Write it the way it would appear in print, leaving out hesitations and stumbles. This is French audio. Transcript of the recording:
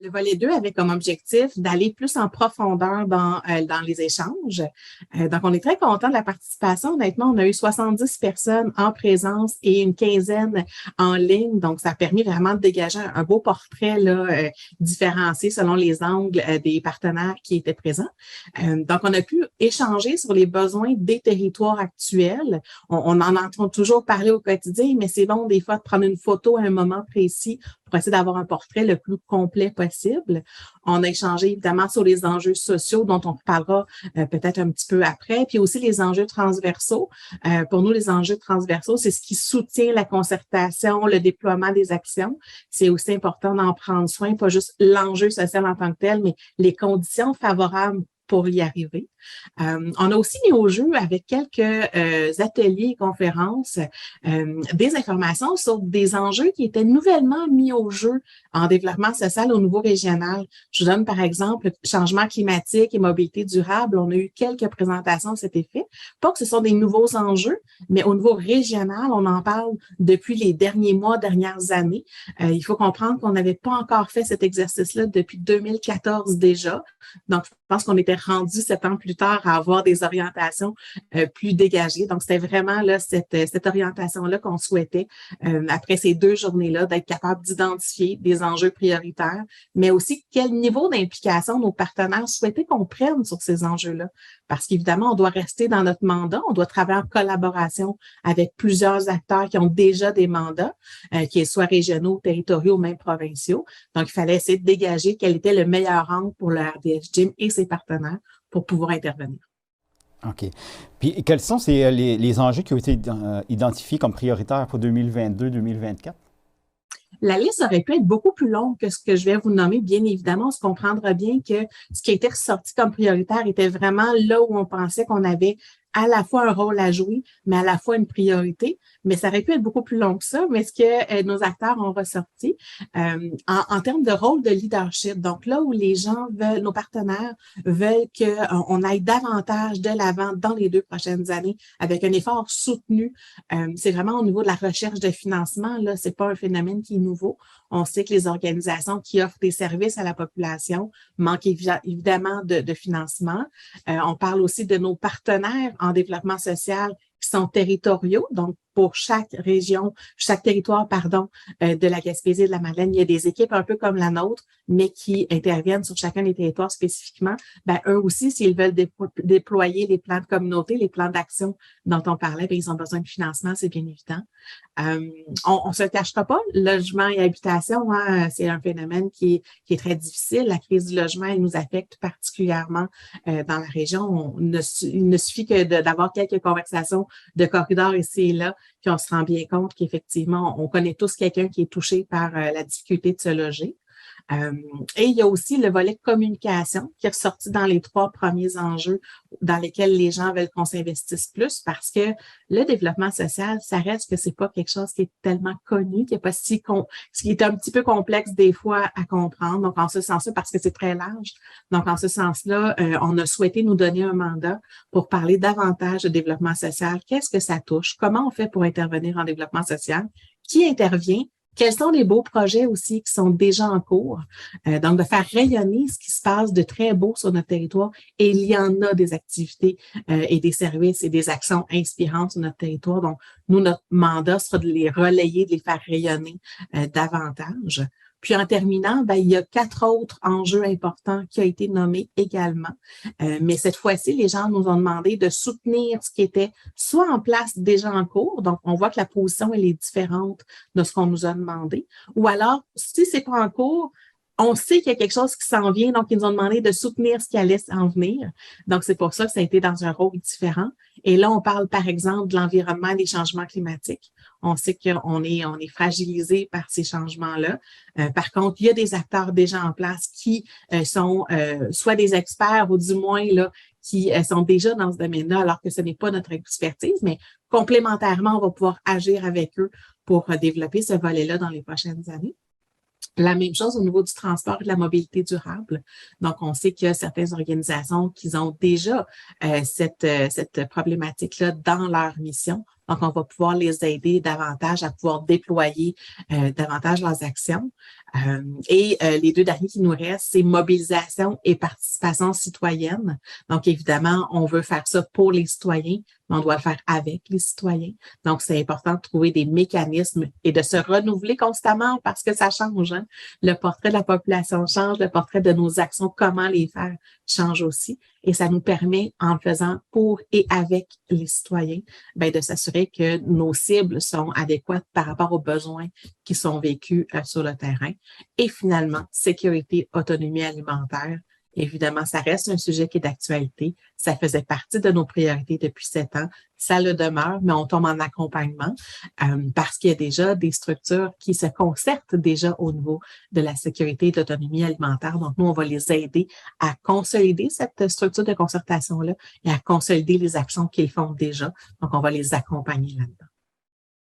Le volet 2 avait comme objectif d'aller plus en profondeur dans les échanges. Donc, on est très content de la participation. Honnêtement, on a eu 70 personnes en présence et une quinzaine en ligne. Donc, ça a permis vraiment de dégager un beau portrait là, différencié selon les angles des partenaires qui étaient présents. Donc, on a pu échanger sur les besoins des territoires actuels. On en entend toujours parler au quotidien, mais c'est bon des fois de prendre une photo à un moment précis pour essayer d'avoir un portrait le plus complet possible. On a échangé évidemment sur les enjeux sociaux dont on parlera peut-être un petit peu après, puis aussi les enjeux transversaux. Pour nous, les enjeux transversaux, c'est ce qui soutient la concertation, le déploiement des actions. C'est aussi important d'en prendre soin, pas juste l'enjeu social en tant que tel, mais les conditions favorables pour y arriver. On a aussi mis au jeu avec quelques ateliers et conférences des informations sur des enjeux qui étaient nouvellement mis au jeu en développement social au niveau régional. Je vous donne par exemple changement climatique et mobilité durable. On a eu quelques présentations à cet effet. Pas que ce sont des nouveaux enjeux, mais au niveau régional, on en parle depuis les derniers mois, dernières années. Il faut comprendre qu'on n'avait pas encore fait cet exercice-là depuis 2014 déjà. Donc, je pense qu'on était rendu 7 ans plus tard à avoir des orientations plus dégagées. Donc, c'était vraiment là cette orientation-là qu'on souhaitait après ces 2 journées-là, d'être capable d'identifier des enjeux prioritaires, mais aussi quel niveau d'implication nos partenaires souhaitaient qu'on prenne sur ces enjeux-là. Parce qu'évidemment, on doit rester dans notre mandat, on doit travailler en collaboration avec plusieurs acteurs qui ont déjà des mandats, qu'ils soient régionaux, territoriaux, même provinciaux. Donc, il fallait essayer de dégager quel était le meilleur angle pour le RDS Gym et ses partenaires pour pouvoir intervenir. OK. Puis quels sont les enjeux qui ont été identifiés comme prioritaires pour 2022-2024? La liste aurait pu être beaucoup plus longue que ce que je vais vous nommer. Bien évidemment, on se comprendra bien que ce qui a été ressorti comme prioritaire était vraiment là où on pensait qu'on avait à la fois un rôle à jouer, mais à la fois une priorité. Mais ça aurait pu être beaucoup plus long que ça. Mais ce que nos acteurs ont ressorti en termes de rôle de leadership, donc là où les gens veulent, nos partenaires veulent qu'on aille davantage de l'avant dans les 2 prochaines années avec un effort soutenu, c'est vraiment au niveau de la recherche de financement. Là, c'est pas un phénomène qui est nouveau. On sait que les organisations qui offrent des services à la population manquent évidemment de financement. On parle aussi de nos partenaires en développement social qui sont territoriaux. Donc, pour chaque région, chaque territoire, de la Gaspésie et de la Madeleine, il y a des équipes un peu comme la nôtre, mais qui interviennent sur chacun des territoires spécifiquement. Eux aussi, s'ils veulent déployer les plans de communauté, les plans d'action dont on parlait, ils ont besoin de financement, c'est bien évident. On se le cachera pas, logement et habitation, hein, c'est un phénomène qui est très difficile. La crise du logement, elle nous affecte particulièrement dans la région. Il ne suffit que d'avoir quelques conversations de corridors ici et là, puis on se rend bien compte qu'effectivement, on connaît tous quelqu'un qui est touché par la difficulté de se loger. Et il y a aussi le volet communication qui est ressorti dans les 3 premiers enjeux dans lesquels les gens veulent qu'on s'investisse plus parce que le développement social, ça reste que c'est pas quelque chose qui est tellement connu, qui est pas ce qui est un petit peu complexe des fois à comprendre. Donc, en ce sens-là, parce que c'est très large. Donc, en ce sens-là, on a souhaité nous donner un mandat pour parler davantage de développement social. Qu'est-ce que ça touche? Comment on fait pour intervenir en développement social? Qui intervient? Quels sont les beaux projets aussi qui sont déjà en cours? Donc, de faire rayonner ce qui se passe de très beau sur notre territoire. Et il y en a des activités et des services et des actions inspirantes sur notre territoire. Donc, nous, notre mandat sera de les relayer, de les faire rayonner davantage. Puis en terminant, il y a 4 autres enjeux importants qui ont été nommés également. Mais cette fois-ci, les gens nous ont demandé de soutenir ce qui était soit en place déjà en cours, donc on voit que la position elle est différente de ce qu'on nous a demandé, ou alors, si c'est pas en cours, on sait qu'il y a quelque chose qui s'en vient, donc ils nous ont demandé de soutenir ce qui allait s'en venir. Donc, c'est pour ça que ça a été dans un rôle différent. Et là, on parle, par exemple, de l'environnement et des changements climatiques. On sait qu'on est fragilisé par ces changements-là. Par contre, il y a des acteurs déjà en place qui sont soit des experts ou du moins là qui sont déjà dans ce domaine-là, alors que ce n'est pas notre expertise, mais complémentairement, on va pouvoir agir avec eux pour développer ce volet-là dans les prochaines années. La même chose au niveau du transport et de la mobilité durable. Donc, on sait qu'il y a certaines organisations qui ont déjà cette problématique-là dans leur mission. Donc, on va pouvoir les aider davantage à pouvoir déployer davantage leurs actions. Les deux derniers qui nous restent, c'est mobilisation et participation citoyenne. Donc, évidemment, on veut faire ça pour les citoyens, mais on doit le faire avec les citoyens. Donc, c'est important de trouver des mécanismes et de se renouveler constamment parce que ça change. Hein? Le portrait de la population change, le portrait de nos actions, comment les faire change aussi. Et ça nous permet, en le faisant pour et avec les citoyens, de s'assurer que nos cibles sont adéquates par rapport aux besoins qui sont vécus sur le terrain. Et finalement, sécurité, autonomie alimentaire. Évidemment, ça reste un sujet qui est d'actualité. Ça faisait partie de nos priorités depuis 7 ans. Ça le demeure, mais on tombe en accompagnement parce qu'il y a déjà des structures qui se concertent déjà au niveau de la sécurité et de l'autonomie alimentaire. Donc, nous, on va les aider à consolider cette structure de concertation-là et à consolider les actions qu'ils font déjà. Donc, on va les accompagner là-dedans.